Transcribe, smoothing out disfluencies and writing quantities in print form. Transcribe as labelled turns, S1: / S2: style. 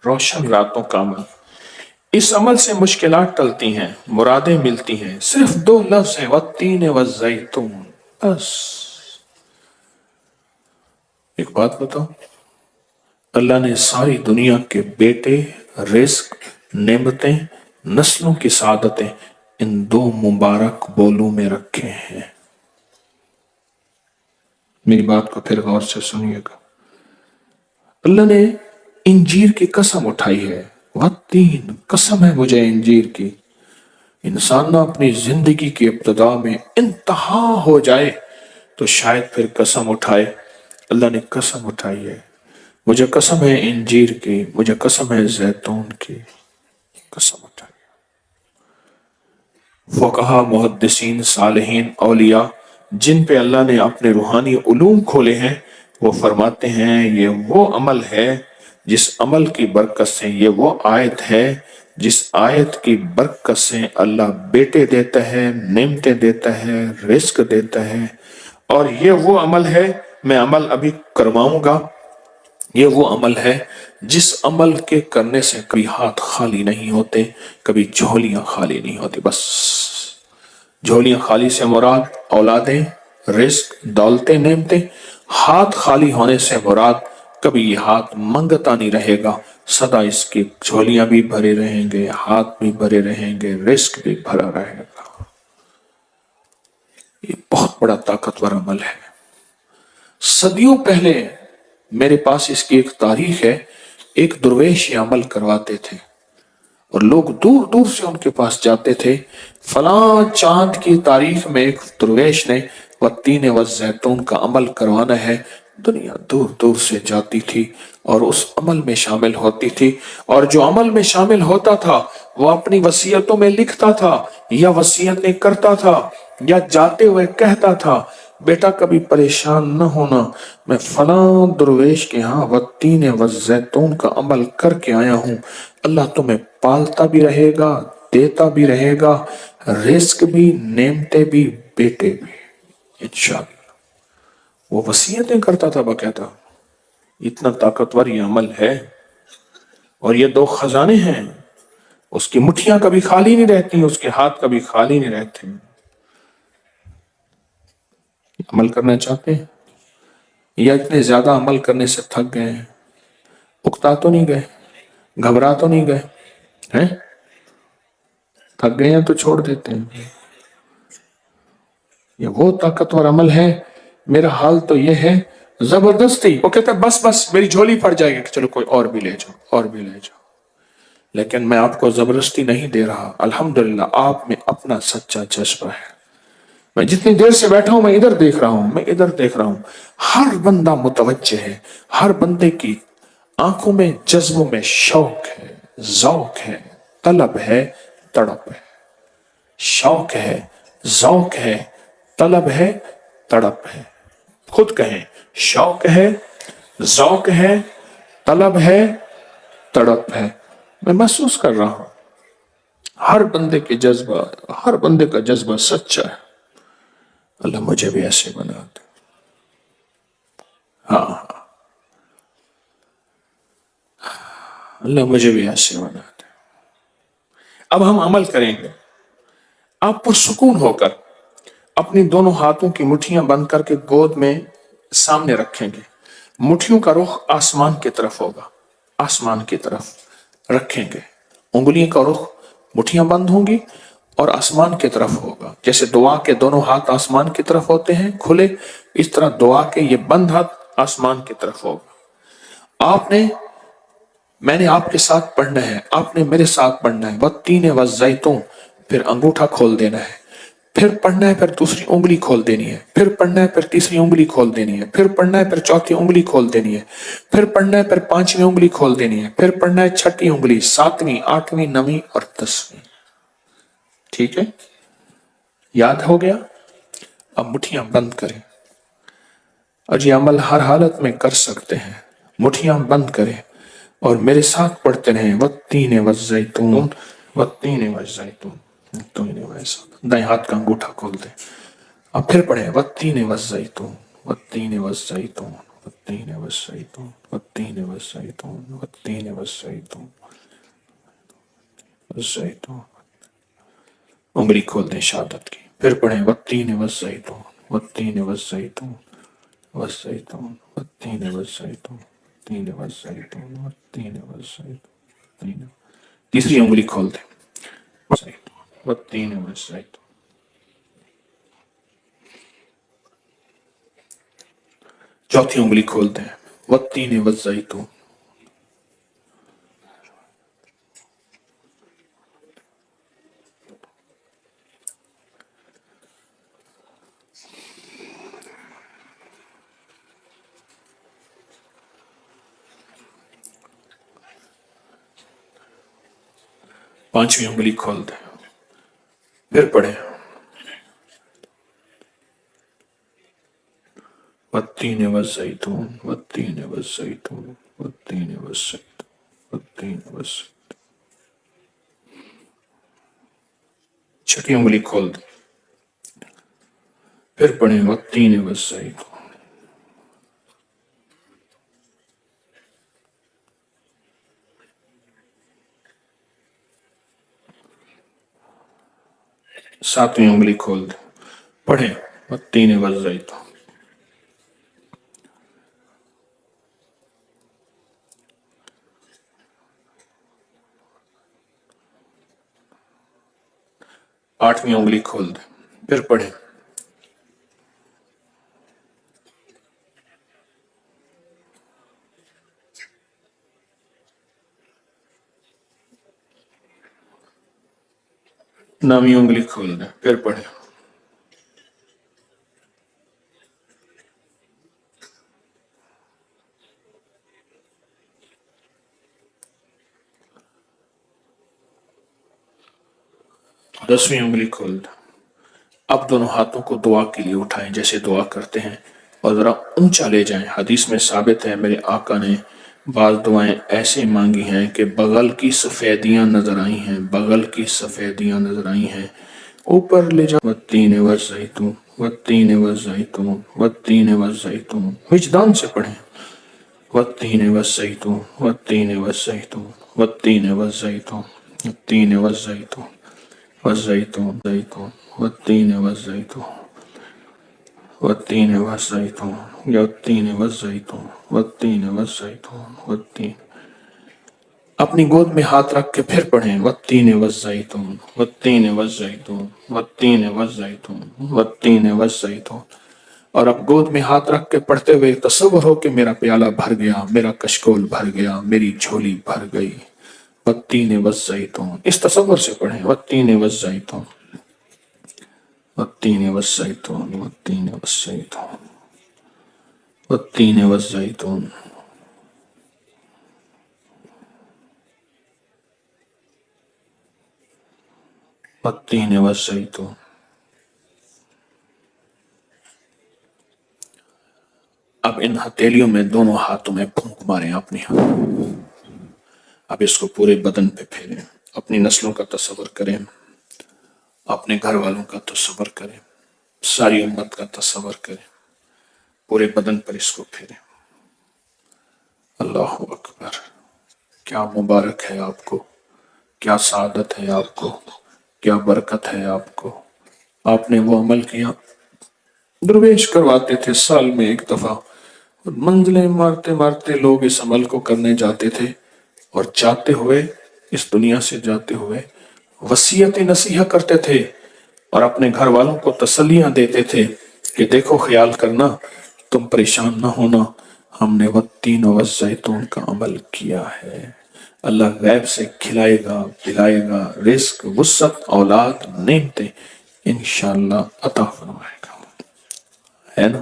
S1: रोशन रातों का अमल। इस अमल से मुश्किलात टलती हैं, मुरादें मिलती हैं। सिर्फ दो लफ्ज है, वत्तीन वज़ैतून, बस। एक बात बताओ, अल्लाह ने सारी दुनिया के बेटे, रिस्क, नेमतें, नस्लों की सादतें इन दो मुबारक बोलों में रखे हैं। मेरी बात को फिर गौर से सुनिएगा। अल्लाह ने इंजीर की कसम उठाई है, वत्तीन, कसम है मुझे इंजीर की। इंसान ना अपनी जिंदगी की इब्तिदा में इंतहा हो जाए तो शायद फिर कसम उठाए। अल्लाह ने कसम उठाई है, मुझे कसम है इंजीर की, मुझे कसम है जैतून की, कसम उठाई। फुक़हा, मुहद्दिसीन, सालिहीन, औलिया जिन पे अल्लाह ने अपने रूहानी उलूम खोले हैं, वो फरमाते हैं ये वो अमल है जिस अमल की बरकत से, ये वो आयत है जिस आयत की बरकत से अल्लाह बेटे देता है, नेमतें देता है, रिस्क देता है। और ये वो अमल है, मैं अमल अभी करवाऊंगा, ये वो अमल है जिस अमल के करने से कभी हाथ खाली नहीं होते, कभी झोलियां खाली नहीं होती। बस झोलियां खाली से मुराद औलादें, रिस्क, दौलतें, नेमतें। हाथ खाली होने से मुराद कभी ये हाथ मंगता नहीं रहेगा, सदा इसकी झोलियां भी भरे रहेंगे, हाथ भी भरे रहेंगे, रिस्क भी भरा रहेगा। ये बहुत बड़ा ताकतवर अमल है। सदियों पहले मेरे पास इसकी एक तारीख है। एक दुर्वेश ये अमल करवाते थे और लोग दूर दूर से उनके पास जाते थे। फलां चांद की तारीख में एक दुर्वेश ने वत्तीन व जैतून का अमल करवाना है। दुनिया दूर दूर से जाती थी और उस अमल में शामिल होती थी। और जो अमल में शामिल होता था वो अपनी वसीयतों में लिखता था या वसीयतें करता था या जाते हुए कहता था, बेटा कभी परेशान न होना, मैं फलां दुर्वेश के यहाँ वत्तीन व जैतून का अमल करके आया हूँ। अल्लाह तुम्हें पालता भी रहेगा, देता भी रहेगा, रिस्क भी, नेमते भी, बेटे भी, इंशाअल्लाह। वो वसीयतें करता था बकायदा। इतना ताकतवर ये अमल है। और ये दो खजाने हैं, उसकी मुट्ठियां कभी खाली नहीं रहती, उसके हाथ कभी खाली नहीं रहते। अमल करना चाहते हैं या इतने ज्यादा अमल करने से थक गए हैं? उकता तो नहीं गए, घबरा तो नहीं गए हैं? थक गए हैं तो छोड़ देते हैं। ये वो ताकतवर अमल है। मेरा हाल तो ये है, जबरदस्ती वो कहता है बस बस मेरी झोली फट जाएगी, चलो कोई और भी ले जाओ, और भी ले जाओ। लेकिन मैं आपको जबरदस्ती नहीं दे रहा। अल्हम्दुलिल्लाह आप में अपना सच्चा जज्बा है। मैं जितनी देर से बैठा हूं, मैं इधर देख रहा हूं, मैं इधर देख रहा हूं। हर बंदा मुतवज्जे है, हर बंदे की आंखों में, जज्बों में शौक है, ज़ौक है, तलब है, तड़प है। शौक है, ज़ौक है, तलब है, तड़प है। खुद कहें, शौक है, ज़ौक है, तलब है, तड़प है। मैं महसूस कर रहा हूं हर बंदे के जज्बा, हर बंदे का जज्बा सच्चा है। अल्लाह मुझे भी ऐसे बना दे। हाँ, अल्लाह मुझे भी ऐसे बना दे। अब हम अमल करेंगे। आप पुरसुकून होकर अपनी दोनों हाथों की मुट्ठियां बंद करके गोद में सामने रखेंगे। मुट्ठियों का रुख आसमान की तरफ होगा, आसमान की तरफ रखेंगे। उंगलियों का रुख, मुट्ठियां बंद होंगी और आसमान की तरफ होगा। जैसे दुआ के दोनों हाथ आसमान की तरफ होते हैं खुले, इस तरह दुआ के ये बंद हाथ आसमान की तरफ होगा। मैंने आपके साथ पढ़ना है, आपने मेरे साथ पढ़ना है। वत्तीन व जैतून, फिर अंगूठा खोल देना है, फिर पढ़ना है, फिर दूसरी उंगली खोल देनी है, फिर पढ़ना है, फिर तीसरी उंगली खोल देनी है, फिर पढ़ना है, फिर चौथी उंगली खोल देनी है, फिर पढ़ना है, फिर पांचवी उंगली खोल देनी है, फिर पढ़ना है छठी उंगली, सातवीं, आठवीं, नवीं और 10वीं। ठीक है, याद हो गया? अब मुट्ठियां बंद करें और ये अमल हर हालत में कर सकते हैं। मुट्ठियां बंद करें और मेरे साथ पढ़ते रहे, वत्तीन व जैतून, वत्तीन व जैतून। दाएं हाथ का अंगूठा खोल दे। अब फिर पढ़े, वत्तीन व जैतून, वत्तीन व जैतून, والتين والزيتون والتين والزيتون والتين والزيتون والزيتون. انگلی کھول دیں شہادت کی، پھر پڑھیں والتین والزیتون والتین والزیتون والزیتون والتین والزیتون والتین والزیتون والتین والزیتون. تیسری انگلی کھول دیں والتین والزیتون. چوتھی انگلی کھول دیں والتین والزیتون. پانچویں انگلی کھول دیں، پھر پڑھیں والتین والزیتون والتین والزیتون والتین والزیتون والتین والزیتون. چھٹی انگلی کھول دیں، پھر پڑھیں والتین والزیتون. ساتویں انگلی کھول دیں، پڑھیں والتین والزیتون. آٹھویں انگلی کھول دیں، پھر پڑھیں نویں انگلی کھول دیں، پھر پڑھیں 10ویں انگلی کھول دیں. اب دونوں ہاتھوں کو دعا کے لیے اٹھائیں جیسے دعا کرتے ہیں اور ذرا اونچا لے جائیں. حدیث میں ثابت ہے میرے آقا نے بعض دعائیں ایسے مانگی ہیں کہ بغل کی سفیدیاں نظر آئی ہیں، بغل کی سفیدیاں نظر آئی ہیں. اوپر لے جائیں والتین والزیتون والتین والزیتون والتین والزیتون. وجدان سے پڑھیں والتین والزیتون والتین والزیتون والتین والزیتون والتین والزیتون والزیتون زیتون والتین والزیتون والتین والزیتون والتین والزیتون والتین والزیتون والتین. اپنی گود میں ہاتھ رکھ کے پھر پڑھیں والتین والزیتون والتین والزیتون والتین والزیتون والتین والزیتون. اور اب گود میں ہاتھ رکھ کے پڑھتے ہوئے تصور ہو کہ میرا پیالہ بھر گیا، میرا کشکول بھر گیا، میری جھولی بھر گئی. والتین والزیتون، اس تصور سے پڑھیں والتین والزیتون والتین والزیتون والتین والزیتون والتین والزیتون. والتین والزیتون. اب ان ہتھیلیوں میں دونوں ہاتھوں میں پھونک ماریں اپنی. اب اس کو پورے بدن پہ پھیریں، اپنی نسلوں کا تصور کریں، اپنے گھر والوں کا تصور کریں، ساری امت کا تصور کریں، پورے بدن پر اس کو پھیریں. اللہ اکبر. کیا مبارک ہے آپ کو، کیا سعادت ہے آپ کو، کیا برکت ہے آپ کو. آپ نے وہ عمل کیا. درویش کرواتے تھے سال میں ایک دفعہ، منزلیں مارتے مارتے لوگ اس عمل کو کرنے جاتے تھے اور جاتے ہوئے اس دنیا سے جاتے ہوئے وصیت نصیحت کرتے تھے اور اپنے گھر والوں کو تسلیاں دیتے تھے کہ دیکھو خیال کرنا، تم پریشان نہ ہونا، ہم نے والتین والزیتون کا عمل کیا ہے. اللہ غیب سے کھلائے گا، پلائے گا، رزق، وسعت، اولاد، نعمتیں انشاءاللہ عطا فرمائے گا. ہے نا؟